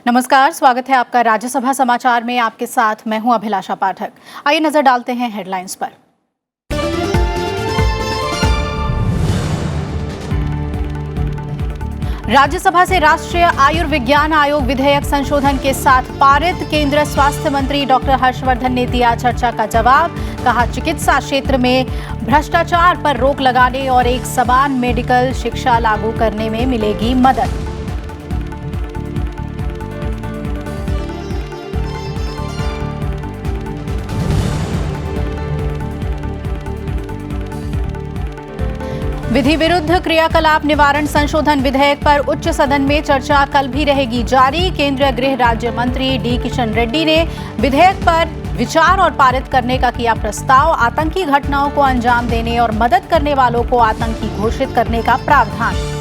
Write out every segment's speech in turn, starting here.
नमस्कार, स्वागत है आपका राज्यसभा समाचार में। आपके साथ मैं हूं अभिलाषा पाठक। आइए नजर डालते हैं हेडलाइंस पर। राज्यसभा से राष्ट्रीय आयुर्विज्ञान आयोग विधेयक संशोधन के साथ पारित। केंद्रीय स्वास्थ्य मंत्री डॉक्टर हर्षवर्धन ने दिया चर्चा का जवाब। कहा, चिकित्सा क्षेत्र में भ्रष्टाचार पर रोक लगाने और एक समान मेडिकल शिक्षा लागू करने में मिलेगी मदद। विधि विरुद्ध क्रियाकलाप निवारण संशोधन विधेयक पर उच्च सदन में चर्चा कल भी रहेगी जारी। केंद्रीय गृह राज्य मंत्री डी किशन रेड्डी ने विधेयक पर विचार और पारित करने का किया प्रस्ताव। आतंकी घटनाओं को अंजाम देने और मदद करने वालों को आतंकी घोषित करने का प्रावधान।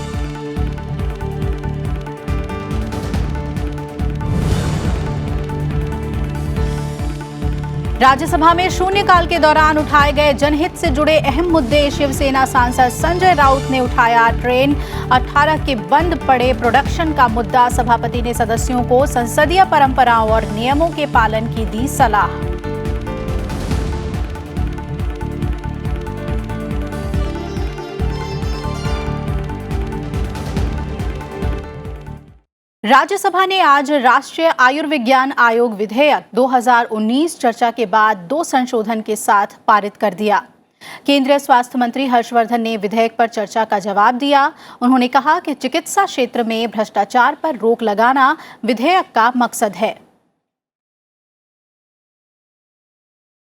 राज्यसभा में शून्यकाल के दौरान उठाए गए जनहित से जुड़े अहम मुद्दे। शिवसेना सांसद संजय राउत ने उठाया ट्रेन 18 के बंद पड़े प्रोडक्शन का मुद्दा। सभापति ने सदस्यों को संसदीय परंपराओं और नियमों के पालन की दी सलाह। राज्यसभा ने आज राष्ट्रीय आयुर्विज्ञान आयोग विधेयक 2019 चर्चा के बाद 2 संशोधन के साथ पारित कर दिया। केंद्रीय स्वास्थ्य मंत्री हर्षवर्धन ने विधेयक पर चर्चा का जवाब दिया। उन्होंने कहा कि चिकित्सा क्षेत्र में भ्रष्टाचार पर रोक लगाना विधेयक का मकसद है।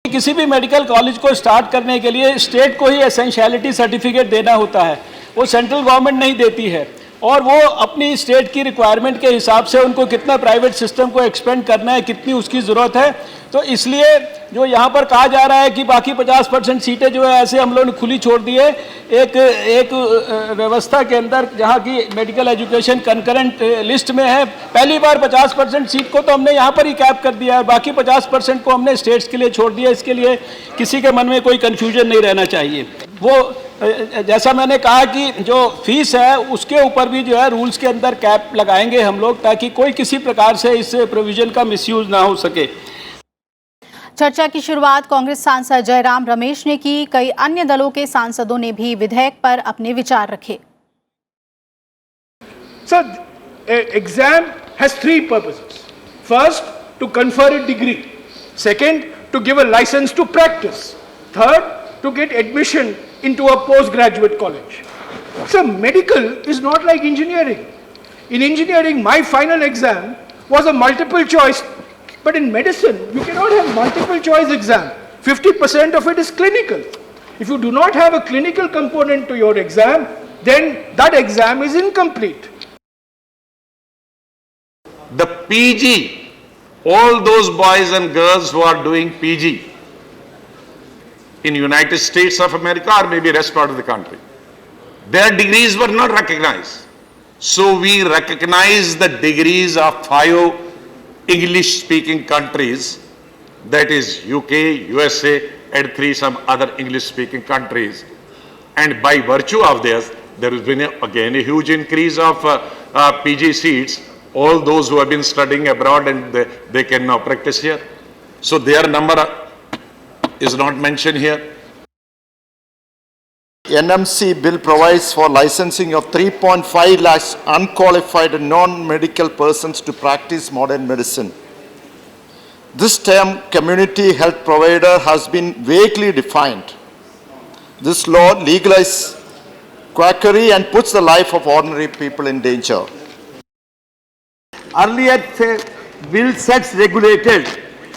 किसी भी मेडिकल कॉलेज को स्टार्ट करने के लिए स्टेट को ही एसेंशियलिटी सर्टिफिकेट देना होता है, वो सेंट्रल गवर्नमेंट नहीं देती है। और वो अपनी स्टेट की रिक्वायरमेंट के हिसाब से उनको कितना प्राइवेट सिस्टम को एक्सपेंड करना है, कितनी उसकी ज़रूरत है। तो इसलिए जो यहाँ पर कहा जा रहा है कि बाकी 50% सीटें जो है ऐसे हम लोगों ने खुली छोड़ दी है एक व्यवस्था के अंदर, जहाँ की मेडिकल एजुकेशन कंकरेंट लिस्ट में है। पहली बार 50% सीट को तो हमने यहाँ पर ही कैप कर दिया है, बाकी 50% को हमने स्टेट्स के लिए छोड़ दिया। इसके लिए किसी के मन में कोई कन्फ्यूजन नहीं रहना चाहिए। वो जैसा मैंने कहा कि जो फीस है उसके ऊपर भी जो है रूल्स के अंदर कैप लगाएंगे हम लोग, ताकि कोई किसी प्रकार से इस प्रोविजन का मिसयूज ना हो सके। चर्चा की शुरुआत कांग्रेस सांसद जयराम रमेश ने की। कई अन्य दलों के सांसदों ने भी विधेयक पर अपने विचार रखे। Sir, exam has 3 purposes. First, to confer a degree. Second, to give a license to practice. Third, to get admission into a postgraduate college. So medical is not like engineering. In engineering, my final exam was a multiple choice, but in medicine, you cannot have multiple choice exam. 50% of it is clinical. If you do not have a clinical component to your exam, then that exam is incomplete. The PG, all those boys and girls who are doing PG in United States of America or maybe rest part of the country, their degrees were not recognized. So we recognize the degrees of 5 English-speaking countries, that is UK, USA, and 3 some other English-speaking countries. And by virtue of this, there has been again a huge increase of PG seats. All those who have been studying abroad and they can now practice here. So their number is not mentioned here. NMC bill provides for licensing of 3.5 lakhs unqualified non-medical persons to practice modern medicine. This term, community health provider, has been vaguely defined. This law legalizes quackery and puts the life of ordinary people in danger. Earlier, bill sets regulated,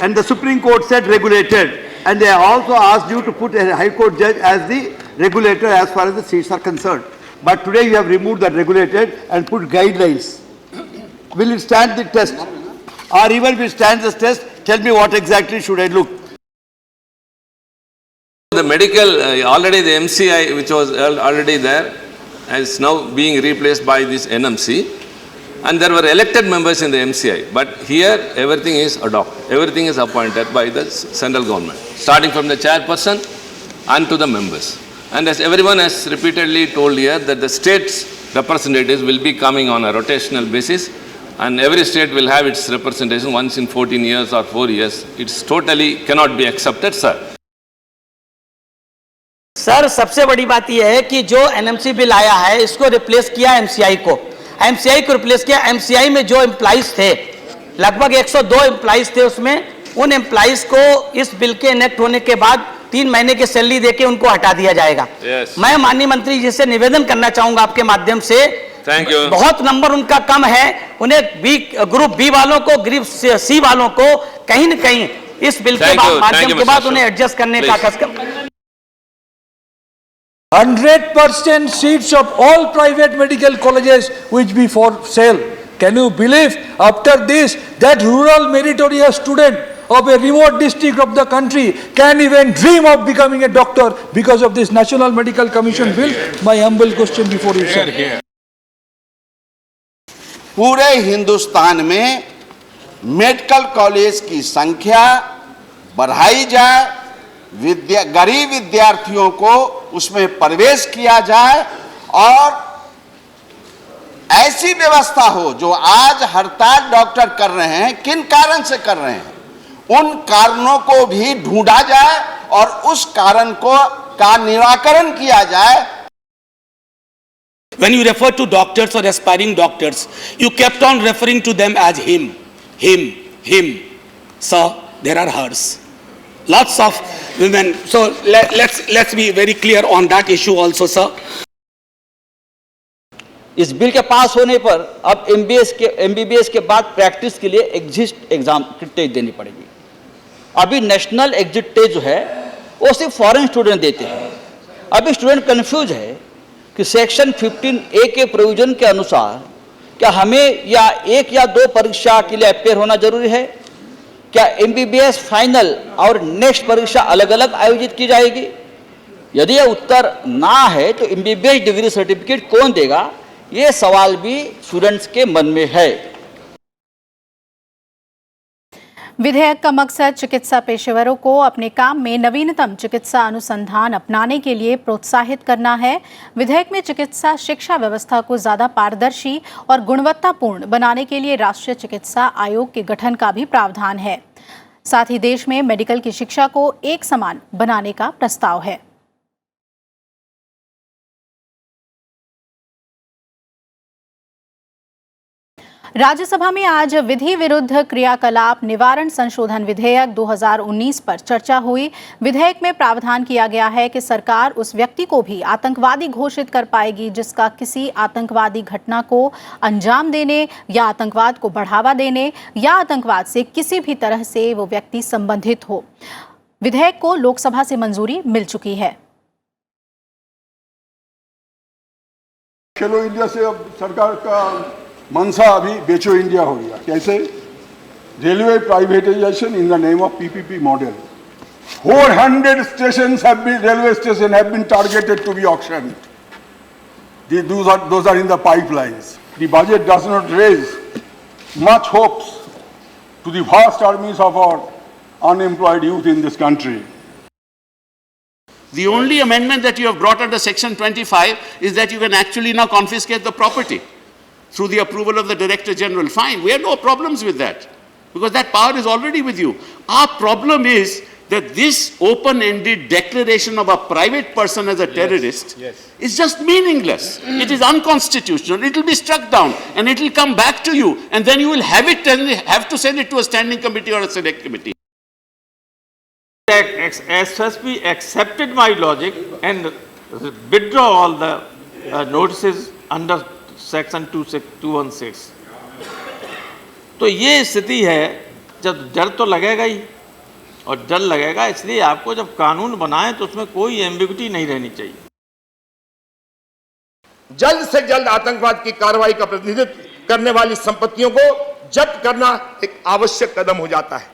and the Supreme Court said regulated, and they also asked you to put a High Court judge as the regulator as far as the seats are concerned. But today you have removed that regulated and put guidelines. Will it stand the test? Or even if it stands the test, tell me what exactly should I look? The medical, already the MCI, which was already there, is now being replaced by this NMC. And there were elected members in the MCI. But here, everything is adopted. Everything is appointed by the central government, starting from the chairperson and to the members. And as everyone has repeatedly told here, that the state's representatives will be coming on a rotational basis and every state will have its representation once in 14 years or 4 years. It's totally cannot be accepted, sir. Sir सबसे बड़ी बात यह है कि जो NMC bill आया है इसको रिप्लेस किया एमसीआई को रिप्लेस किया। एमसीआई में जो एम्प्लॉइज थे लगभग 102 एम्प्लॉइज थे, उसमें उन एम्प्लॉइज को इस बिल के इनेक्ट होने के बाद 3 महीने की सैलरी देके उनको हटा दिया जाएगा। मैं माननीय मंत्री जी से निवेदन करना चाहूंगा आपके माध्यम से, थैंक यू, बहुत नंबर उनका कम है, उन्हें ग्रुप बी वालों को ग्रुप सी वालों को कहीं न कहीं इस बिल के माध्यम के बाद उन्हें एडजस्ट करने का कसम। 100% seats of all private medical colleges which be for sale. Can you believe after this that rural meritorious student of a remote district of the country can even dream of becoming a doctor because of this National Medical Commission bill? My humble question before you, sir. पूरे हिंदुस्तान में medical college की संख्या बढ़ाई जाए, गरीब विद्यार्थियों को उसमें प्रवेश किया जाए और ऐसी व्यवस्था हो जो आज हड़ताल डॉक्टर कर रहे हैं किन कारण से कर रहे हैं, उन कारणों को भी ढूंढा जाए और उस कारण का निराकरण किया जाए। When you refer to doctors or aspiring doctors, you kept on referring to them as him. Sir, there are hers. Lots of women. So let's be very clear on that issue also, sir. इस bill के पास होने पर अब MBBS के बाद practice के लिए exit exam की टेस्ट देनी पड़ेगी। अभी नेशनल एग्जिट टेस्ट जो है वो सिर्फ फॉरेन स्टूडेंट देते हैं। अभी स्टूडेंट कंफ्यूज है कि सेक्शन 15A के प्रोविजन के अनुसार क्या हमें या 1 या 2 परीक्षा के लिए अपेयर होना जरूरी है, क्या एमबीबीएस फाइनल और नेक्स्ट परीक्षा अलग अलग आयोजित की जाएगी? यदि यह उत्तर ना है तो एमबीबीएस डिग्री सर्टिफिकेट कौन देगा, ये सवाल भी स्टूडेंट्स के मन में है। विधेयक का मकसद चिकित्सा पेशेवरों को अपने काम में नवीनतम चिकित्सा अनुसंधान अपनाने के लिए प्रोत्साहित करना है। विधेयक में चिकित्सा शिक्षा व्यवस्था को ज्यादा पारदर्शी और गुणवत्तापूर्ण बनाने के लिए राष्ट्रीय चिकित्सा आयोग के गठन का भी प्रावधान है। साथ ही देश में मेडिकल की शिक्षा को एक समान बनाने का प्रस्ताव है। राज्यसभा में आज विधि विरुद्ध क्रियाकलाप निवारण संशोधन विधेयक 2019 पर चर्चा हुई। विधेयक में प्रावधान किया गया है कि सरकार उस व्यक्ति को भी आतंकवादी घोषित कर पाएगी जिसका किसी आतंकवादी घटना को अंजाम देने या आतंकवाद को बढ़ावा देने या आतंकवाद से किसी भी तरह से वो व्यक्ति संबंधित हो। विधेयक को लोकसभा से मंजूरी मिल चुकी है। खेलो इंडिया से अब सरकार का मनसा अभी बेचो इंडिया हो गया। कैसे? Railway privatisation in the name of PPP model. 400 stations have been, railway stations have been targeted to be auctioned. Those are in the pipelines. The budget does not raise much hopes to the vast armies of our unemployed youth in this country. The only amendment that you have brought under section 25 is that you can actually now confiscate the property through the approval of the Director General. Fine, we have no problems with that because that power is already with you. Our problem is that this open-ended declaration of a private person as a terrorist is just meaningless. It is unconstitutional. It will be struck down and it will come back to you and then you will have it and have to send it to a standing committee or a select committee. SSP accepted my logic and withdraw all the notices under section 216। तो ये स्थिति है जब डर तो लगेगा ही और डर लगेगा, इसलिए आपको जब कानून बनाए तो उसमें कोई एम्बिग्युइटी नहीं रहनी चाहिए। जल्द से जल्द आतंकवाद की कार्रवाई का प्रतिनिधित्व करने वाली संपत्तियों को जब्त करना एक आवश्यक कदम हो जाता है।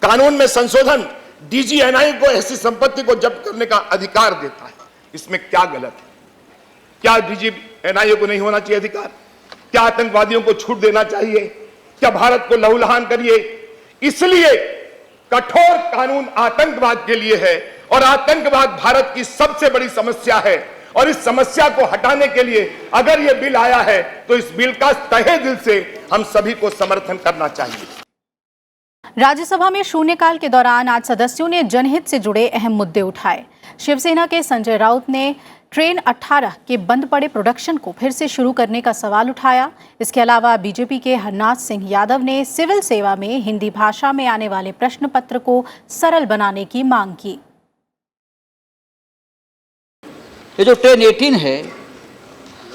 कानून में संशोधन डीजीएनआई को ऐसी संपत्ति को जब्त करने का अधिकार देता है। इसमें क्या गलत है? क्या डीजीएनआई को नहीं होना चाहिए अधिकार? क्या आतंकवादियों को छूट देना चाहिए? क्या भारत को लहूलुहान करिए? इसलिए कठोर कानून आतंकवाद के लिए है और आतंकवाद भारत की सबसे बड़ी समस्या है और इस समस्या को हटाने के लिए अगर यह बिल आया है तो इस बिल का तहे दिल से हम सभी को समर्थन करना चाहिए। राज्यसभा में शून्यकाल के दौरान आज सदस्यों ने जनहित से जुड़े अहम मुद्दे उठाए। शिवसेना के संजय राउत ने ट्रेन 18 के बंद पड़े प्रोडक्शन को फिर से शुरू करने का सवाल उठाया। इसके अलावा बीजेपी के हरनाथ सिंह यादव ने सिविल सेवा में हिंदी भाषा में आने वाले प्रश्न पत्र को सरल बनाने की मांग की। ये जो ट्रेन 18 है,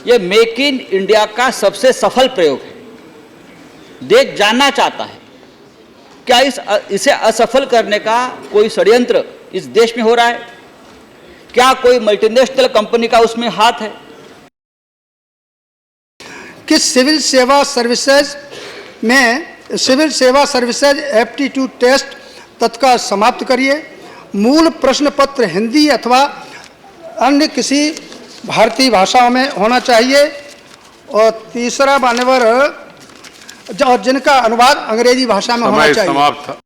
ये मेक इन इंडिया का सबसे सफल प्रयोग है। देश जानना चाहता है क्या इसे असफल करने का कोई षड्यंत्र इस देश में हो रहा है? क्या कोई मल्टीनेशनल कंपनी का उसमें हाथ है? कि सिविल सेवा सर्विसेज एप्टीट्यूड टेस्ट तत्काल समाप्त करिए। मूल प्रश्न पत्र हिंदी अथवा अन्य किसी भारतीय भाषाओं में होना चाहिए। और तीसरा मान्यवर और जिनका अनुवाद अंग्रेजी भाषा में होना चाहिए। समाप्त।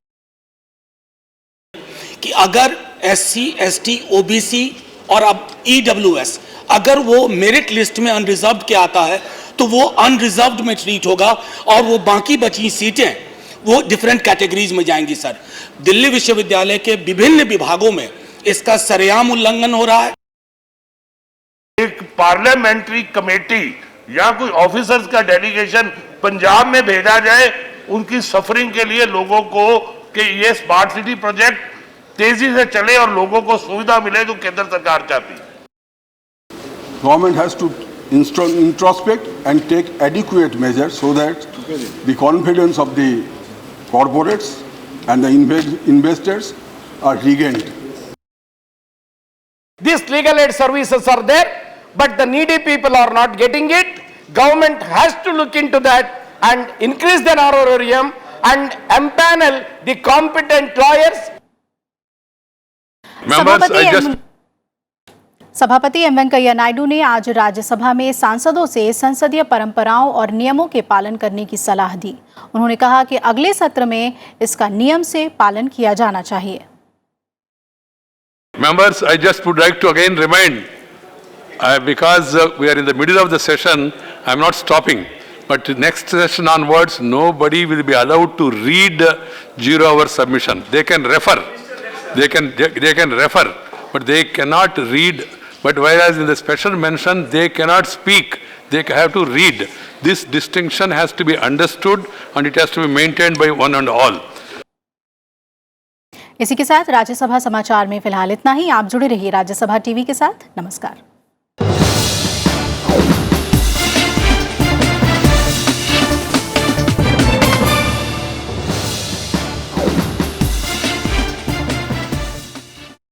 कि अगर SC, ST, OBC और अब EWS अगर वो मेरिट लिस्ट में अनरिजर्व्ड के आता है तो वो अनरिजर्व्ड में ट्रीट होगा और वो बाकी बची सीटें वो डिफरेंट कैटेगरीज में जाएंगी। सर, दिल्ली विश्वविद्यालय के विभिन्न विभागों में इसका सरेआम उल्लंघन हो रहा है। एक पार्लियामेंट्री कमेटी या कोई ऑफिसर्स का डेलीगेशन पंजाब में भेजा जाए उनकी सफरिंग के लिए, लोगों को कि ये स्मार्ट सिटी प्रोजेक्ट तेजी से चले और लोगों को सुविधा मिले जो केंद्र सरकार चाहती है। Government has to introspect and take adequate measures so that the confidence of the corporates and the investors are regained. These legal aid services are there, but the needy people are not getting it. Government has to look into that and increase the honorarium and empanel the competent lawyers. सभापति M Venkaiah Naidu ने आज राज्यसभा में सांसदों से संसदीय परंपराओं और नियमों के पालन करने की सलाह दी। उन्होंने कहा कि अगले सत्र में इसका नियम से पालन किया जाना चाहिए। Members, I just would like to again remind, because we are in the middle of the session, I am not stopping. But next session onwards, nobody will be allowed to read 0-hour submission. They can refer. They can refer, but they cannot read. But whereas in the special mention, they cannot speak. They have to read. This distinction has to be understood and it has to be maintained by one and all. इसी के साथ राज्यसभा समाचार में फिलहाल इतना ही। आप जुड़े रहिए राज्यसभा टीवी के साथ। नमस्कार।